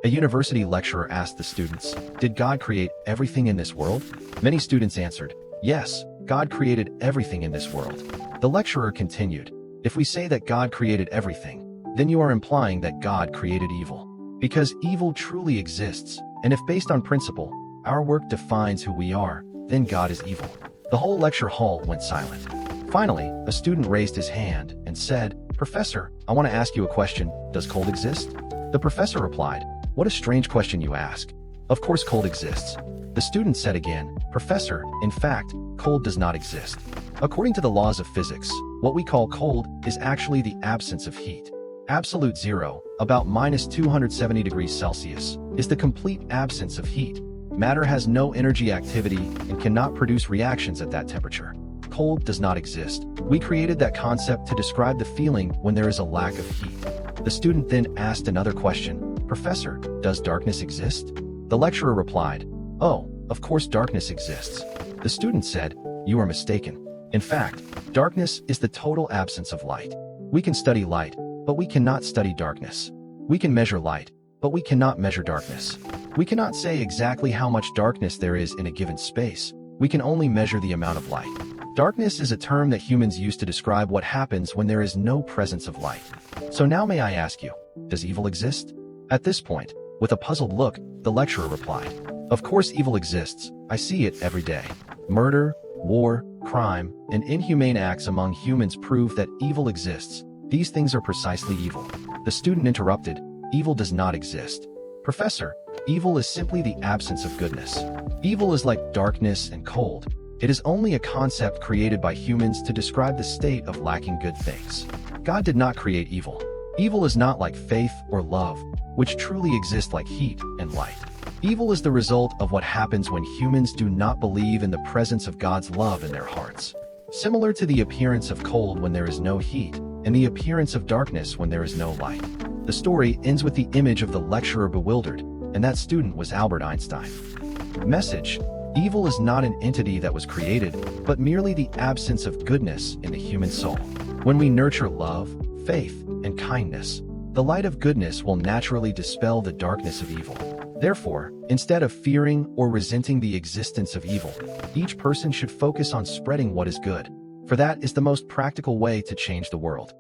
A university lecturer asked the students, "Did God create everything in this world?" Many students answered, "Yes, God created everything in this world." The lecturer continued, "If we say that God created everything, then you are implying that God created evil. Because evil truly exists, and if based on principle, our work defines who we are, then God is evil." The whole lecture hall went silent. Finally, a student raised his hand and said, "Professor, I want to ask you a question. Does cold exist?" The professor replied, "What a strange question you ask. Of course cold exists." The student said again, "Professor, in fact, cold does not exist. According to the laws of physics, what we call cold is actually the absence of heat. Absolute zero, about minus 270 degrees Celsius, is the complete absence of heat. Matter has no energy activity and cannot produce reactions at that temperature. Cold does not exist. We created that concept to describe the feeling when there is a lack of heat." The student then asked another question, "Professor, does darkness exist?" The lecturer replied, "Oh, of course darkness exists." The student said, "You are mistaken. In fact, darkness is the total absence of light. We can study light, but we cannot study darkness. We can measure light, but we cannot measure darkness. We cannot say exactly how much darkness there is in a given space. We can only measure the amount of light. Darkness is a term that humans use to describe what happens when there is no presence of light. So now may I ask you, does evil exist?" At this point, with a puzzled look, the lecturer replied, "Of course evil exists. I see it every day. Murder, war, crime, and inhumane acts among humans prove that evil exists. These things are precisely evil." The student interrupted, "Evil does not exist. Professor, evil is simply the absence of goodness. Evil is like darkness and cold. It is only a concept created by humans to describe the state of lacking good things. God did not create evil. Evil is not like faith or love, which truly exist like heat and light. Evil is the result of what happens when humans do not believe in the presence of God's love in their hearts. Similar to the appearance of cold when there is no heat, and the appearance of darkness when there is no light." The story ends with the image of the lecturer bewildered, and that student was Albert Einstein. Message: evil is not an entity that was created, but merely the absence of goodness in the human soul. When we nurture love, faith, and kindness, the light of goodness will naturally dispel the darkness of evil. Therefore, instead of fearing or resenting the existence of evil, each person should focus on spreading what is good, for that is the most practical way to change the world.